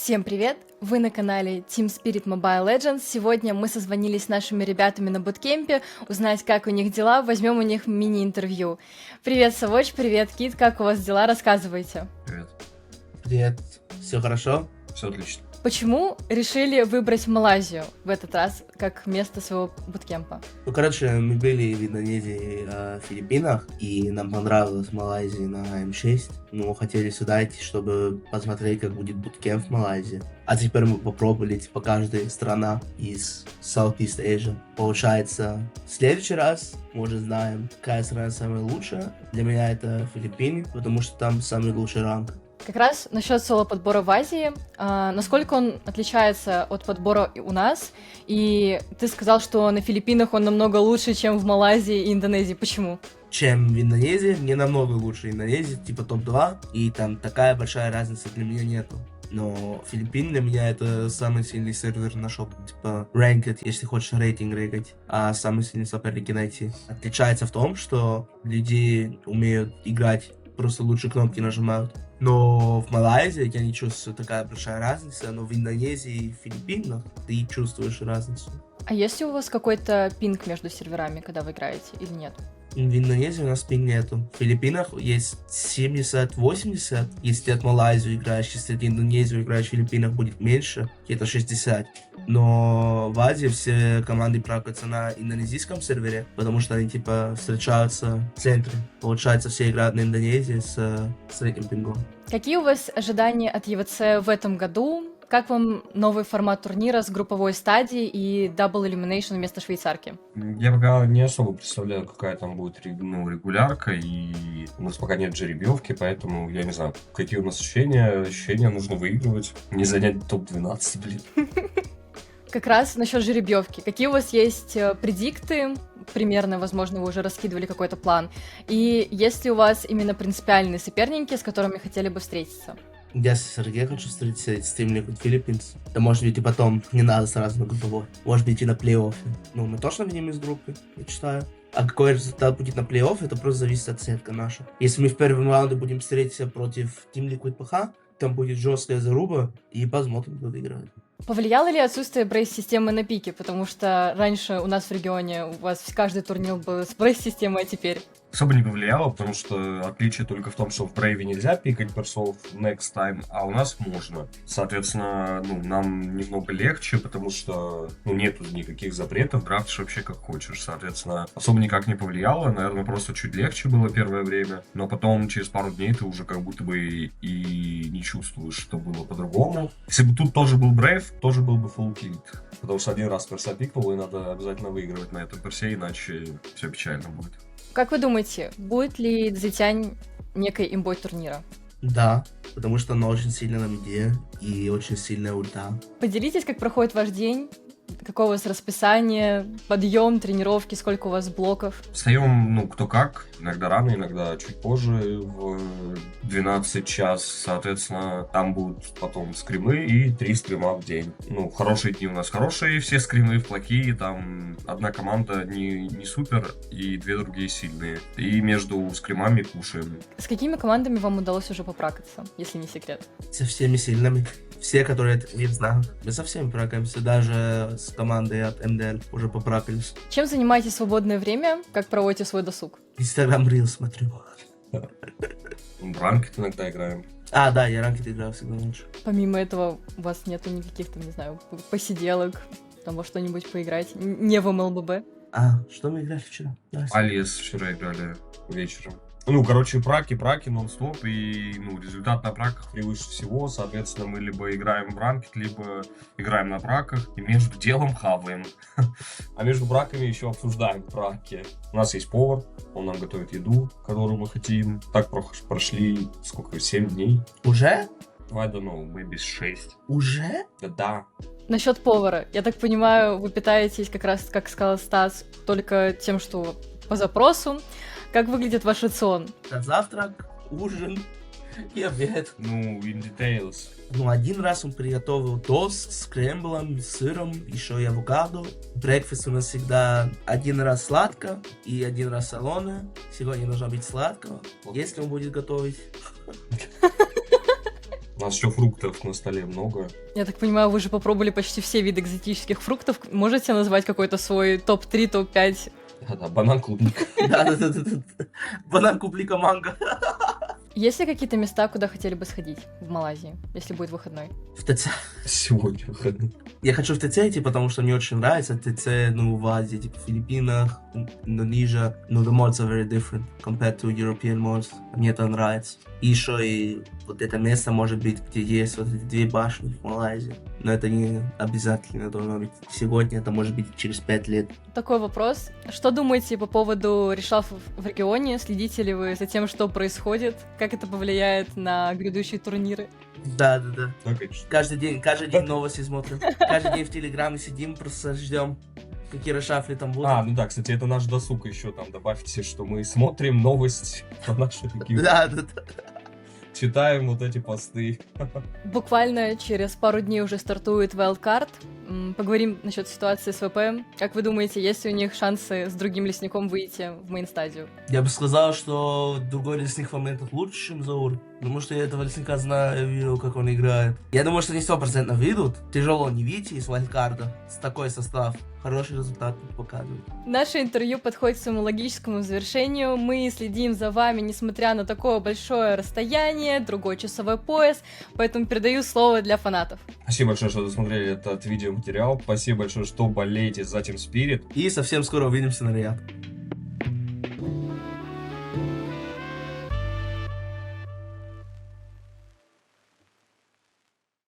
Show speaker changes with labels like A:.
A: Всем привет! Вы на канале Team Spirit Mobile Legends. Сегодня мы созвонились с нашими ребятами на буткемпе, узнать, как у них дела, возьмем у них мини-интервью. Привет, Савоч, привет, Кит, как у вас дела? Рассказывайте.
B: Привет.
C: Привет, все хорошо?
B: Все отлично.
A: Почему решили выбрать Малайзию в этот раз как место своего буткемпа?
C: Мы были в Индонезии, Филиппинах, и нам понравилась Малайзия на М6. Мы хотели сюда идти, чтобы посмотреть, как будет буткемп в Малайзии. А теперь мы попробовали, каждая страна из Southeast Asia. Получается, в следующий раз мы уже знаем, какая страна самая лучшая. Для меня это Филиппины, потому что там самый лучший ранг.
A: Как раз насчет соло-подбора в Азии, насколько он отличается от подбора у нас? И ты сказал, что на Филиппинах он намного лучше, чем в Малайзии и Индонезии. Почему?
C: Чем в Индонезии, не намного лучше Индонезии, топ-2, и там такая большая разница для меня нету. Но Филиппины для меня это самый сильный сервер на шоп, ranked, если хочешь рейтинг рейгать, а самые сильные соперники найти. Отличается в том, что люди умеют играть, просто лучше кнопки нажимают. Но в Малайзии я не чувствую такая большая разница, но в Индонезии и Филиппинах ты чувствуешь разницу.
A: А есть ли у вас какой-то пинг между серверами, когда вы играете, или нет?
C: В Индонезии у нас пинг нету. В Филиппинах есть 70-80. Если ты от Малайзии играешь, если ты Индонезию играешь, в Филиппинах будет меньше, где-то 60. Но в Азии все команды прокатятся на индонезийском сервере, потому что они встречаются в центре. Получается, все играют на Индонезии с этим пингом.
A: Какие у вас ожидания от ЕВЦ в этом году? Как вам новый формат турнира с групповой стадией и Double Elimination вместо швейцарки?
B: Я пока не особо представляю, какая там будет регулярка, и у нас пока нет жеребьевки, поэтому я не знаю, какие у нас ощущения. Ощущения нужно выигрывать, не занять топ-12, блин.
A: Как раз насчет жеребьевки. Какие у вас есть предикты? Примерно, возможно, вы уже раскидывали какой-то план. И есть ли у вас именно принципиальные соперники, с которыми хотели бы встретиться?
C: Я с Сергеем хочу встретиться с Team Liquid Philippines. Да может быть и потом, не надо сразу на групповой. Может быть и на плей-оффе. Мы точно видим из группы, я считаю. А какой результат будет на плей-оффе, это просто зависит от сетка наша. Если мы в первом раунде будем встретиться против Team Liquid PH, там будет жесткая заруба, и посмотрим, кто выиграет.
A: Повлияло ли отсутствие брейс-системы на пике? Потому что раньше у нас в регионе у вас каждый турнир был с брейс-системой, а теперь...
B: Особо не повлияло, потому что отличие только в том, что в Брейве нельзя пикать персов next time, а у нас можно. Соответственно, нам немного легче, потому что нету никаких запретов, драфтишь вообще как хочешь. Соответственно, особо никак не повлияло, наверное, просто чуть легче было первое время, но потом через пару дней ты уже как будто бы и не чувствуешь, что было по-другому. Если бы тут тоже был Брейв, тоже был бы full kill, потому что один раз перса пикнул, и надо обязательно выигрывать на этом персе, иначе все печально будет.
A: Как вы думаете, будет ли Цзитянь некой имбой турнира?
C: Да, потому что она очень сильно на миде и очень сильная ульта.
A: Поделитесь, как проходит ваш день, какое у вас расписание, подъем, тренировки, сколько у вас блоков?
B: Встаем, кто как, иногда рано, иногда чуть позже, в 12 час, соответственно, там будут потом скримы и 3 скрима в день. В хорошие дни у нас хорошие все скримы, в плохие, там одна команда не супер и 2 другие сильные. И между скримами кушаем.
A: С какими командами вам удалось уже попракаться, если не секрет?
C: Со всеми сильными. Все, которые я знаю. Мы со всеми пракаемся, даже с командой от МДЛ уже попракались.
A: Чем занимаетесь в свободное время? Как проводите свой досуг?
C: Инстаграм Рил смотрю.
B: В ранкет иногда играем.
C: Да, я ранкет играю всегда лучше.
A: Помимо этого, у вас нету никаких, не знаю, посиделок, во что-нибудь поиграть? Не в МЛББ?
C: Что мы играли вчера?
B: Алис вчера играли вечером. Праки нон-стоп, и результат на праках превыше всего, соответственно, мы либо играем в ранкет, либо играем на праках, и между делом хаваем. А между праками еще обсуждаем праки. У нас есть повар, он нам готовит еду, которую мы хотим. Так прошли, 7 дней?
C: Уже?
B: I don't know, maybe 6.
C: Уже?
B: Да.
A: Насчет повара. Я так понимаю, вы питаетесь как раз, как сказал Стас, только тем, что по запросу. Как выглядит ваш рацион?
C: На завтрак, ужин и обед.
B: In details.
C: Один раз он приготовил тост с кремблом, с сыром, еще и авокадо. Брекфаст у нас всегда один раз сладко и один раз солоно. Сегодня должно быть сладкого, если он будет готовить.
B: У нас еще фруктов на столе много.
A: Я так понимаю, вы же попробовали почти все виды экзотических фруктов. Можете назвать какой-то свой топ-3, топ-5?
B: Да, банан, клубника.
C: Да-да-да. Банан, клубника, манго.
A: Есть ли какие-то места, куда хотели бы сходить в Малайзии, если будет выходной?
C: В ТЦ.
B: Сегодня выходной.
C: Я хочу в ТЦ идти, потому что мне очень нравится ТЦ, ну, в Азии, типа в Филиппинах, Индонезия. Ну, the malls are very different compared to European malls. Мне это нравится. И еще и вот это место, может быть, где есть вот эти 2 башни в Малайзии. Но это не обязательно должно быть сегодня, это может быть через 5 лет.
A: Такой вопрос. Что думаете по поводу решафов в регионе? Следите ли вы за тем, что происходит? Как это повлияет на грядущие турниры?
C: Да-да-да.
B: Да, конечно.
C: Каждый день новости смотрим. Каждый день в Телеграме сидим, просто ждем, какие решафли там будут.
B: Ну да, кстати, это наш досуг еще там. Добавьте, что мы смотрим новости по нашей такие.
C: Да-да-да.
B: Читаем вот эти посты.
A: Буквально через пару дней уже стартует Wildcard. Поговорим насчет ситуации с ВП. Как вы думаете, есть ли у них шансы с другим лесником выйти в мейн-стадию?
C: Я бы сказал, что другой лесник в моментах лучше, чем Заур. Потому что я этого лесника знаю, видел, как он играет. Я думаю, что они 100% выйдут. Тяжело не выйти из вайлдкарда. С такой состав. Хороший результат показывает.
A: Наше интервью подходит к своему логическому завершению. Мы следим за вами, несмотря на такое большое расстояние, другой часовой пояс. Поэтому передаю слово для фанатов.
B: Спасибо большое, что досмотрели этот видеоматериал. Спасибо большое, что болеете за Team Spirit.
C: И совсем скоро увидимся на Риад.